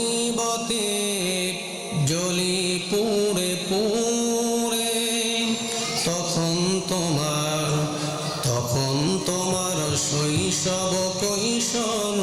মুসিবতে জ্বলি পুড়ে পুড়ে, তখন তোমার শৈশব কৈশোর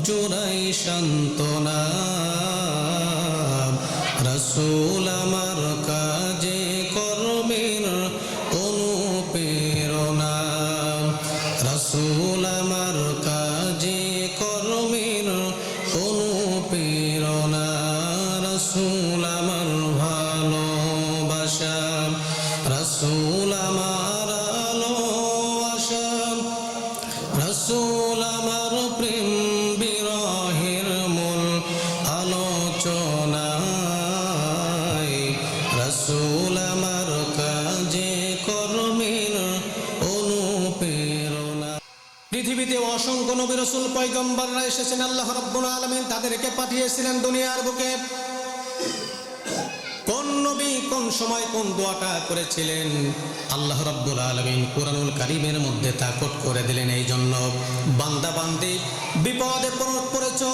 জোড়াই সান্ত্বনা। রাসূল আমার কাজে কর্মের অনুপ্রেরণা, রাসূল আমার কাজে কর্মের অনুপ্রেরণা, রাসূল আমার ভালোবাসা, রাসূল আমার আলো আশা, রাসূল আমার প্রেম বিরহের মূল আলোচনা, রাসূল আমার কাজে কর্মের অনুপ্রেরণা। পৃথিবীতে অসংখ্য নবী রাসূল পয়গম্বররা এসেছেন, আল্লাহ রাব্বুল আলামিন তাদেরকে পাঠিয়েছিলেন দুনিয়ার বুকে। কোন নবী কোন সময় কোন দোয়াটা করেছিলেন আল্লাহ রাব্বুল আলামিন কুরআনুল কারীমের মধ্যে তা কোট করে দিলেন। এই জন্য বান্দা বান্দি বিপদে পড়েছো,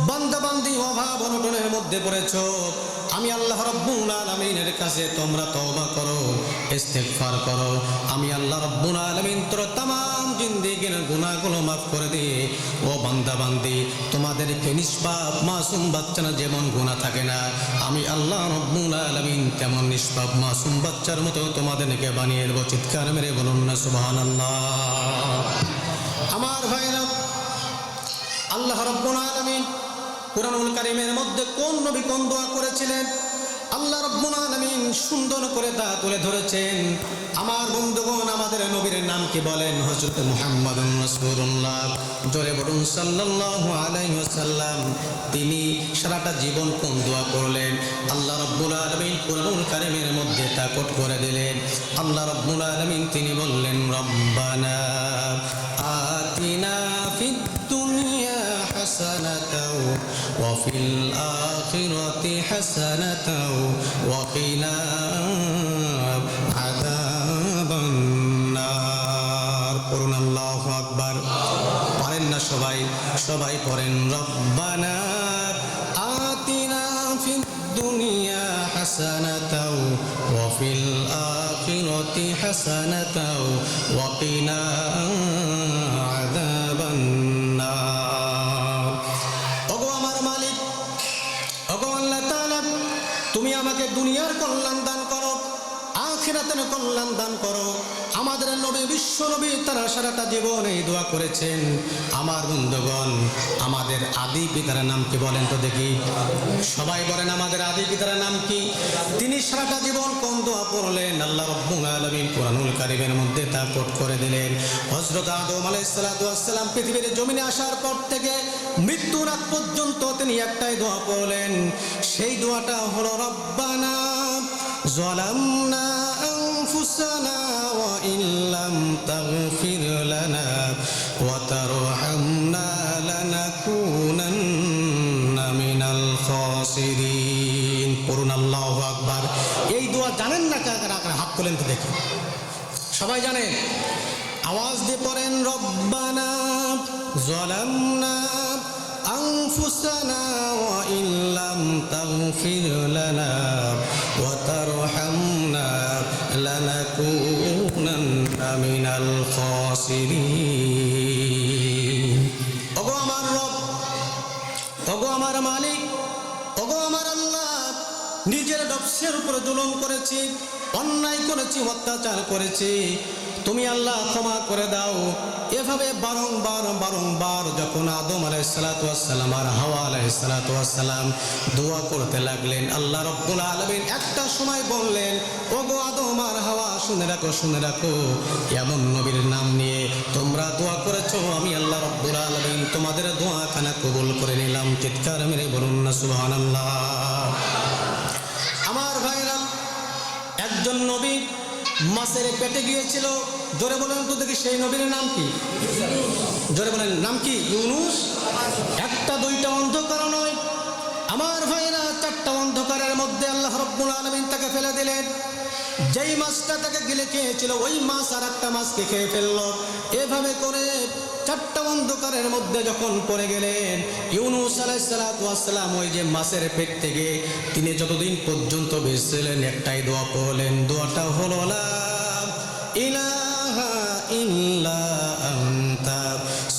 বান্দা বান্দি অভাব অনটনের মধ্যে পড়েছো, আমি আল্লাহ রাব্বুল আলামিনের কাছে তোমরা তওবা করো, ইস্তিগফার করো। আমি আল্লাহ রাব্বুল আলামিন তোর तमाम জিন্দেগির গুনাহগুলো মাফ করে দিয়ে, ও বান্দা বান্দি তোমাদেরকে নিষ্পাপ মাসুম বাচ্চারা যেমন গুনাহ থাকে না, আমি আল্লাহ রাব্বুল আলামিন তেমন নিষ্পাপ মাসুম বাচ্চার মতো তোমাদেরকে বানিয়ে দেব। চিৎকার মেরে বলুন না সুবহানাল্লাহ। আমার ভাইরা, আল্লাহ রাব্বুল আলামিন কুরআনুল কারীমের মধ্যে কোন নবী কোন দোয়া করেছিলেন আল্লাহ রাব্বুল আলামিন সুন্দর করে তা তুলে ধরেছেন। আমার বন্ধুগণ, আমাদের নবীর নাম কি বলেন? হযরত মুহাম্মদুর রাসূলুল্লাহ। জোরে বলুন সাল্লাল্লাহু আলাইহি ওয়াসাল্লাম। তিনি সারাটা জীবন কোন দোয়া করলেন আল্লাহ রাব্বুল আলামিন কুরআনুল কারীমের মধ্যে তা কোট করে দিলেন। আল্লাহ রাব্বুল আলামিন তিনি বললেন, রব্বানা আতিনা ফিদ দুনিয়া হাসানাতাও ওয়া ফিল আখিরাতি হাসানাতাও ওয়া কিনা আযাবান নার। পড়ুন আল্লাহু আকবার। পারেন না সবাই? সবাই পড়েন, রব্বানা আতিনা ফিদ দুনিয়া হাসানাতাও ওয়া ফিল আখিরাতি হাসানাতাও ওয়া কিনা আযাবান নার। ওগো আমার মালিক, ওগো আল্লাহ তাআলা, তুমি আমাকে দুনিয়ার কল্যাণ দান করো, আখিরাতের কল্যাণ দান করো। আমাদের নবী বিশ্ব নবী তারা সারাটা জীবন এই দোয়া করেছেন। আমার বন্ধুগণ, আমাদের আদি পিতার নাম কি বলেন তো দেখি? সবাই বলেন, আমাদের আদি পিতার নাম কি? তিনি সারাটা জীবন কোন দোয়া পড়লেন আল্লাহ রাব্বুল আলামিন কুরআনুল কারীমের মধ্যে তা কোট করে দিলেন। হযরত আদম আলাইহিস সালাতু ওয়াস সালাম পৃথিবীর জমিনে আসার পর থেকে মৃত্যুর আগ পর্যন্ত তিনি একটাই দোয়া পড়লেন। সেই দোয়াটা হলো, রব্বানা যালামনা আনফুসানা ওয়া ইল্লাম তাগফির লানা ওয়া তারহামনা লানাকুনান্না মিনাল খাসিরিন। পড়ুন আল্লাহু আকবার। এই দোয়া জানেন না কারা কারা? হাত তোলেন তো দেখি। সবাই জানেন? আওয়াজ দিয়ে পড়েন, রব্বানা যালামনা আনফুসানা ওয়া ইল্লাম তাগফির লানা ওয়া তারহামনা লানাকুনান্না মিনাল খাসিরিন। ওগো আমার রব, ওগো আমার মালিক, ওগো আমার আল্লাহ, নিজের নফসের উপর জুলুম করেছি, অন্যায় করেছি, অত্যাচার করেছি, তুমি আল্লাহ ক্ষমা করে দাও। এভাবে বারংবার যখন আদম আলাইহিস সালাতু ওয়াস সালাম আর হাওয়া আলাইহিস সালাতু ওয়াস সালাম দোয়া করতে লাগলেন, আল্লাহ রাব্বুল আলামিন একটা সময় বললেন, ওগো আদম আর হাওয়া, শুনে রাখো, এমন নবীর নাম নিয়ে তোমরা দোয়া করেছো, আমি আল্লাহ রাব্বুল আলামিন তোমাদের দোয়া খানা কবুল করে নিলাম। চিৎকার মেরে বলুন না সুবহানাল্লাহ। আমার ভাইরা, একজন নবী মাছের পেটে গিয়েছিল। জোরে বলেন তো দেখি, সেই নবীর নাম কি? জোরে বলেন, নাম কি? ইউনুস। একটা দুইটা অন্ধকার নয় আমার ভাইরা, চারটা অন্ধকারের মধ্যে আল্লাহ রাব্বুল আলামিন তাকে ফেলে দিলেন। যেই মাছটা তাকে গিলে খেয়েছিল ওই মাছ আর একটা মাছকে খেয়ে ফেললো। এভাবে করে চারটা অন্ধকারের মধ্যে যখন পড়ে গেলেন, ইউনূস আলাইহিস সালাতু ওয়াস সালাম ওই যে মাছের পেট থেকে তিনি যতদিন পর্যন্ত ভেসেছিলেন একটাই দোয়া পড়লেন, দোয়াটা হলো লা ইলাহা ইল্লা আনতা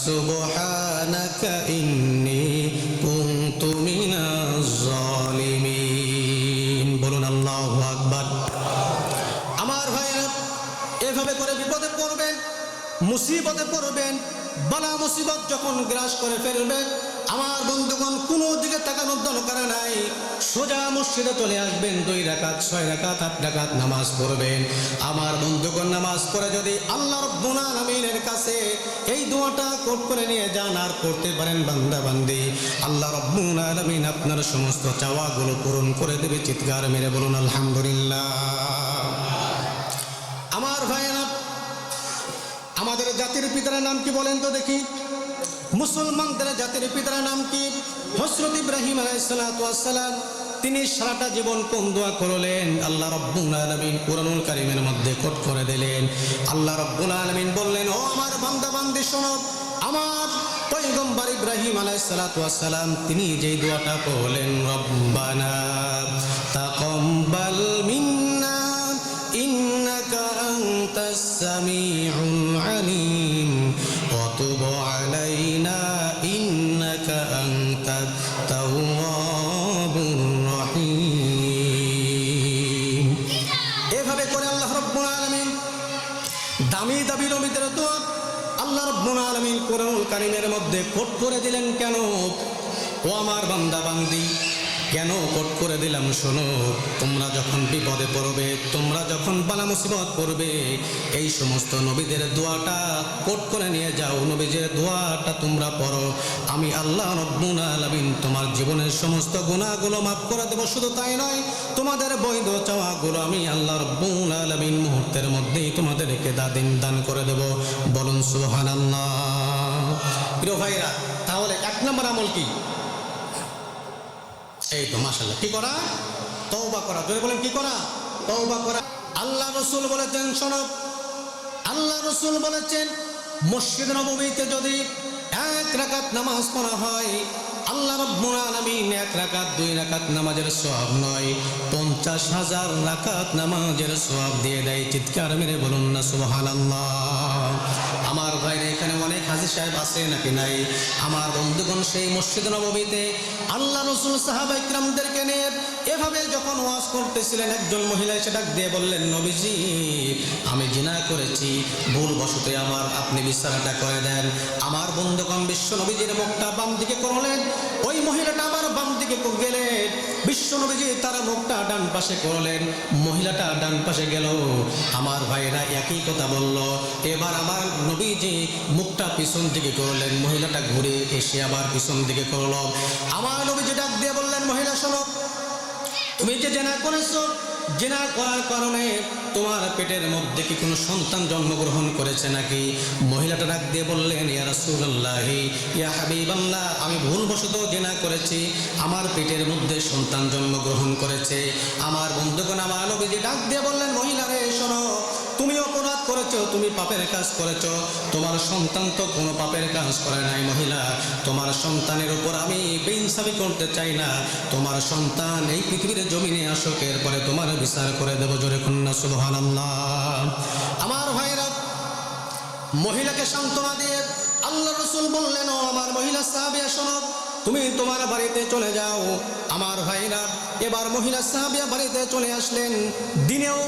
সুবহানাকা ইন্নী কুনতু মিনাজ জালিমিন। বলুন আল্লাহু আকবার। আমার ভাইরা, এভাবে করে বিপদে পড়বেন, মুসিবতে পড়বেন, বালা মুসিবত যখন গ্রাস করে ফেলবেন, আমার বন্ধুগণ কোনো দিকে তাকানোর দরকার নাই, সোজা মসজিদে চলে আসবেন, 2 রাকাত 6 রাকাত 8 রাকাত নামাজ পড়বেন। আমার বন্ধুগণ নামাজ পড়ে যদি আল্লাহ রাব্বুল আলামিনের কাছে এই দোয়াটা কোট করে নিয়ে যান আর করতে পারেন বান্দা বান্দি, আল্লাহ রাব্বুল আলামিন আপনার সমস্ত চাওয়াগুলো পূরণ করে দেবে। চিৎকার মেরে বলুন আলহামদুলিল্লাহ। আমার ভাইয়েরা, আমাদের জাতির পিতার নাম কি বলেন তো দেখি? মুসলমানদের জাতির পিতার নাম কি? হযরত ইব্রাহিম আলাইহিস সালাতু ওয়াস সালাম। তিনি সারাটা জীবন কোন দোয়া করলেন? আল্লাহ রাব্বুল আলামিন কুরআনুল কারীমের মধ্যে কোট করে দিলেন। আল্লাহ রাব্বুল আলামিন বললেন, ও আমার বান্দা বান্দি শোনো, আমার পয়গম্বর ইব্রাহিম আলাইহিস সালাতু ওয়াস সালাম তিনি যেই দোয়াটা করলেন, রব্বানা তাকাব্বাল মিন্না ইন্নাকা আনতাস সামিউল আলিম ওয়া তুব আলাইনা ইন্নাকা আনতাত তাওয়াবুর রহিম। এভাবে করে আল্লাহ রাব্বুল আলামিন দামি দামি নবীদের দোয়া আল্লাহ রাব্বুল আলামিন কুরআনুল কারীমের মধ্যে কোট করে দিলেন। কেন? ও আমার বান্দা বান্দি, কেন কোট করে দিলাম? শোনো, তোমরা যখন বিপদে পড়বে, তোমরা যখন বালা মুসিবত পড়বে, এই সমস্ত নবীদের দোয়াটা কোট করে নিয়ে যাও, নবীদের দোয়াটা তোমরা পড়ো, আমি আল্লাহ রাব্বুল আলামিন তোমার জীবনের সমস্ত গুনাহগুলো মাফ করে দেব। শুধু তাই নয়, তোমাদের বৈধ চাওয়াগুলো আমি আল্লাহ রাব্বুল আলামিন মুহূর্তের মধ্যেই তোমাদেরকে দান করে দেব। বলুন সুবহানাল্লাহ। প্রিয় ভাইরা, তাহলে 1 নম্বর আমল কি? এই তো মাশাআল্লাহ, কি করা? তওবা করা। জোরে বলেন, কি করা? তওবা করা। আল্লাহ রাসূল বলেছেন, শোনো, আল্লাহ রাসূল বলেছেন, মসজিদ নববীতে যদি 1 রাকাত নামাজ পড়া হয়, আল্লাহ রাব্বুল আলামিন 1 রাকাত 2 রাকাত নামাজের সওয়াব নয়, 50,000 রাকাত নামাজের সওয়াব দিয়ে দেয়। চিৎকার মেরে বলুন না সুবহানাল্লাহ। আমার ভাইরা, এখানে অনেক হাজী সাহেব আছে নাকি নাই? আমার বন্ধুগণ, সেই মসজিদ নববীতে আল্লাহ রাসূল সাহাবায়ে কিরামদেরকে নিয়ে এভাবে যখন ওয়াজ করতেছিলেন, একজন মহিলা এসে ডাক দিয়ে বললেন, নবীজি, আমি জিনা করেছি, ভুলবশত আমার আপনি বিচারটা করে দেন। আমার বন্ধুগণ, বিশ্ব নবীজির মুখটা বাম দিকে করলেন, ওই মহিলাটা আবার বাম দিকে গেলেন, বিশ্ব নবীজি তার মুখটা ডান পাশে করলেন, মহিলাটা ডান পাশে গেল। আমার ভাইরা একই কথা বলল। এবার আমার নবীজি মুখটা পিছন দিকে করলেন, মহিলাটা ঘুরে এসে আবার পিছন দিকে করল। আমার নবীজি ডাক দিয়ে বললেন, মহিলা শোনো, তুমি যে জেনা করেছো, জেনা করার কারণে তোমার পেটের মধ্যে কি কোনো সন্তান জন্মগ্রহণ করেছে নাকি? মহিলাটা ডাক দিয়ে বললেন, ইয়া রাসূলুল্লাহ, ইয়া হাবিবাল্লাহ, আমি ভুলবশত জেনা করেছি, আমার পেটের মধ্যে সন্তান জন্মগ্রহণ করেছে। আমার বন্ধুগণ, আমার নবীজি ডাক দিয়ে বললেন, মহিলা রে শোনো, তুমি অপরাধ করেছো, তুমি পাপের কাজ করেছো, তোমার সন্তান তো কোনো পাপের কাজ করে নাই। মহিলা, তোমার সন্তানের উপর আমি বেইনসাফি করতে চাই না, তোমার সন্তান এই পৃথিবীর জমিনে আসুক, এরপরে তোমার বিচার করে দেব। জোরে কন্যা সুবহানাল্লাহ। আমার ভাইরা, মহিলাকে সান্ত্বনা দিয়ে আল্লাহ রাসূল বললেন, ও আমার মহিলা সাহাবিয়া শোনো, তুমি তোমার বাড়িতে চলে যাও। আমার ভাইরা, এবার মহিলা সাহাবিয়া বাড়িতে চলে আসলেন। দিনেও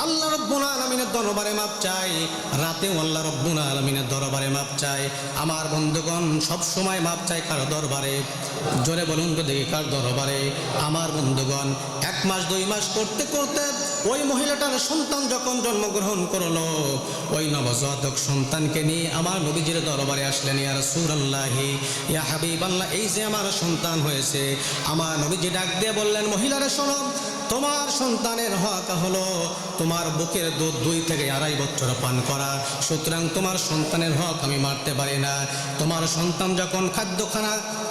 আল্লাহ রাব্বুল আলামিনের দরবারে মাপ চাই, রাতেও আল্লাহ রাব্বুল আলামিনের দরবারে মাপ চাই। আমার বন্ধুগণ, সব সময় মাপ চাই কার দরবারে? জোরে বলুন তো দেখি, কার দরবারে? আমার বন্ধুগণ, 1 মাস 2 মাস করতে করতে ওই মহিলাটার সন্তান যখন জন্মগ্রহণ করলো, ওই নবজাতক সন্তানকে নিয়ে আমার নবীজির দরবারে আসলেন। ইয়া রাসূলুল্লাহ, ইয়া হাবিবাল্লাহ, এই যে আমার সন্তান হয়েছে। আমার নবীজি ডাক দিয়ে বললেন, মহিলারা শোনো, তোমার সন্তানের হক হলো তোমার বুকের দুধ 2 থেকে 2.5 বছর পান করা। সুতরাং তোমার সন্তানের হক আমি মারতে পারি না। তোমার সন্তান যখন খাদ্য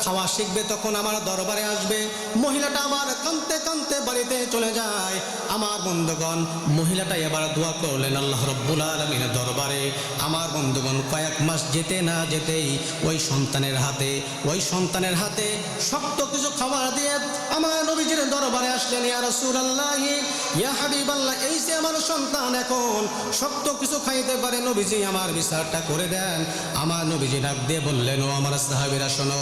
খাওয়া শিখবে, তখন আমার দরবারে আসবে। মহিলাটা আবার কাঁদতে কাঁদতে বাড়িতে চলে যায়। আমার বন্ধুগণ, মহিলাটা এবার দোয়া করলেন আল্লাহ রাব্বুল আলামিনের দরবারে। আমার বন্ধুগণ, কয়েক মাস যেতে না যেতেই ওই সন্তানের হাতে শক্ত কিছু খাবার দিয়ে আমার নবীজির দরবারে আসলেন। ইয়া রাসূলুল্লাহ, ইয়া হাবিবাল্লাহ, এই যে আমার সন্তান এখন শক্ত কিছু খাইতে পারে, নবীজি আমার বিচারটা করে দেন। আমার নবীজি ডাক দিয়ে বললেন, ও আমার সাহাবীরা শোনো,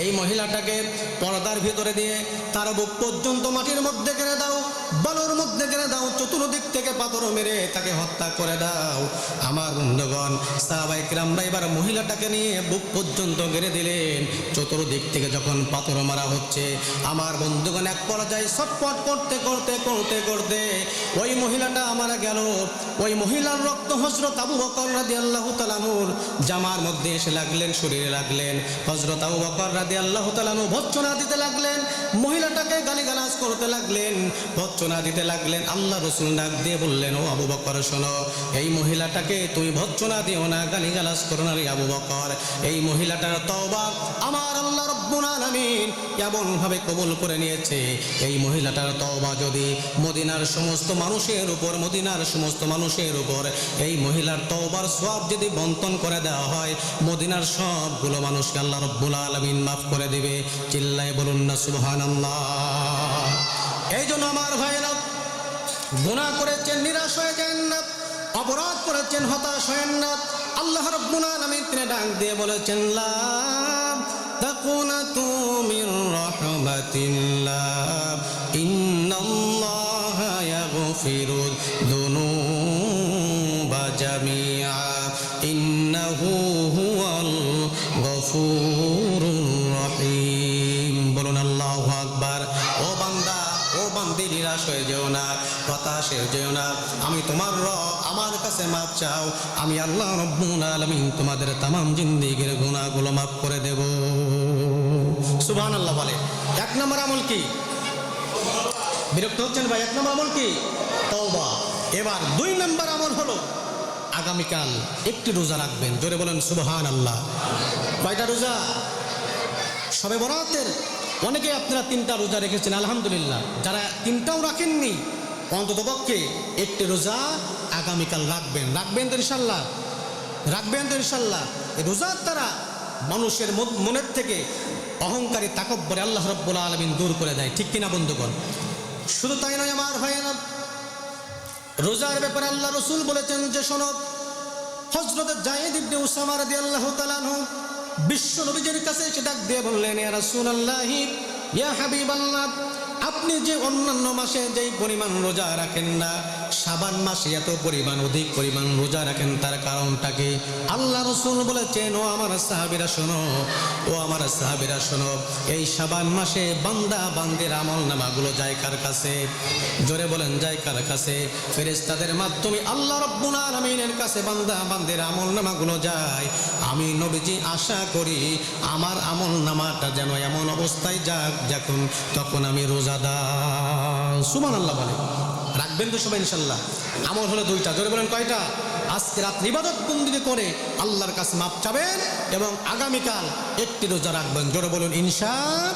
এই মহিলাটাকে পর্দার ভিতরে দিয়ে তার বুক পর্যন্ত মাটির মধ্যে গেড়ে দাও, বালুর মধ্যে গেড়ে দাও, চতুর্দিক থেকে পাথর মেরে তাকে হত্যা করে দাও। আমার বন্ধুগণ, সাহাবায়ে কিরামরা এবার মহিলাটাকে নিয়ে বুক পর্যন্ত গেড়ে দিলেন। চতুর্দিক থেকে যখন পাথর মারা হচ্ছে, আমার বন্ধুগণ এক পর্যায়ে ছটফট করতে করতে করতে করতে ওই মহিলাটা মারা গেল। ওই মহিলার রক্ত হযরত আবু বকর রাদিয়াল্লাহু তাআলা আনহুর জামার মধ্যে এসে লাগলেন, শরীরে লাগলেন। হযরত আবু বকর রাদিয়াল্লাহু তাআলা আনহু ভৎসনা দিতে লাগলেন, মহিলাটাকে গালিগালাজ করতে লাগলেন, ভৎসনা দিতে লাগলেন। আল্লাহ রাসূল ডাক দিয়ে বললেন, ও আবু বকর শোনো, এই মহিলাটাকে তুমি ভৎসনা দিও না, গালিগালাজ করো না রে আবু বকর। এই মহিলাটার তওবা আমার আল্লাহ রাব্বুল আলামিন এমন ভাবে কবুল করে নিয়েছে। এই মহিলাটার তওবা যদি মদিনার সমস্ত মানুষের উপর এই মহিলার তওবার সওয়াব যদি বন্টন করে দেওয়া হয়, মদিনার সবগুলো মানুষকে আল্লাহ রাব্বুল আলামিন মাফ করে দিবে। চিল্লায় বলুন না সুবহানাল্লাহ। এই জন্য আমার ভাইরা, গুনাহ করেছেন নিরাশ হয়ে যান না, অপরাধ করেছেন হতাশ হয়েন না। আল্লাহ রাব্বুল আলামিন তিনি ডাক দিয়ে বলেছেন, লা তাকুনাতু মির রাহমাতিল্লাহ ইন্নাল্লাহা ইয়াগফিরুদ যুনুবা জামিআ ইন্নাহু হুয়াল গফুরুর রহিম। বলুন আল্লাহু আকবার। ও বান্দা, ও বান্দি, নিরাশ হয়ে যেও না, হতাশ হয়ে যেও না। আমি তোমার রব, আমার কাছে মাপ চাও, আমি আল্লাহ রাব্বুল আলামিন তোমাদের তামাম জিন্দেগির গুনাহগুলো মাফ করে দেব। সুবহানাল্লাহ বলে। এক নম্বর আমল কি? বিরক্ত হচ্ছেন ভাই? এক নম্বর আমল কি? তওবা। এবার 2 নম্বর আমল হলো আগামীকাল একটি রোজা রাখবেন। জোরে বলেন সুবহানাল্লাহ। কয়টা রোজা? শবে বরাতের অনেকে আপনারা 3টা রোজা রেখেছেন, আলহামদুলিল্লাহ। যারা 3টাও রাখেননি, অন্ততপক্ষে একটি রোজা আগামীকাল রাখবেন। রাখবেন তো ইনশাল্লাহ? রাখবেন তো ইনশাল্লাহ? এই রোজার দ্বারা মানুষের মনের থেকে অহংকারী তাকব্বরে আল্লাহ রাব্বুল আলামিন দূর করে দেয়। ঠিক কিনা বন্ধুগণ? শুধু তাই নয় আমার ভাইয়েরা, রোজার ব্যাপারে আল্লাহ রাসূল বলেছেন যে শোনো, হযরত যায়েদ ইবনে উসামা রাদিয়াল্লাহু তাআলা আনহু বিশ্ব নবীজির কাছে এসে ডাক দিয়ে বললেন, ইয়া রাসূলুল্লাহ, ইয়া হাবিবাল্লাহ, আপনি যে অন্যান্য মাসে যেই পরিমাণ রোজা রাখেন না, শাবান মাসে এত পরিমাণ অধিক পরিমাণ রোজা রাখেন, তার কারণটা কি? আল্লাহ রাসূল বলেছেন, ও আমার সাহাবীরা শোনো, ও আমার সাহাবীরা শোনো, এই শাবান মাসে বান্দা বান্দির আমল নামাগুলো যায় কার কাছে? জোরে বলেন, যায় কার কাছে? ফেরেশতাদের মাধ্যমে আল্লাহ রাব্বুল আলামিনের কাছে বান্দা বান্দির আমল নামাগুলো যায়। আমি নবীজি আশা করি আমার আমল নামাটা যেন এমন অবস্থায় যাক তখন আমি রোজাদার। সুবহানাল্লাহ বলে। রাখবেন তো সবাই ইনশাল্লাহ? আমল হলো 2টা। জোরে বলেন কয়টা? আজকে রাত ইবাদত বন্দেগী করে আল্লাহর কাছে মাপ চাবেন এবং আগামীকাল একটি রোজা রাখবেন। জোরে বলুন ইনশাআল্লাহ।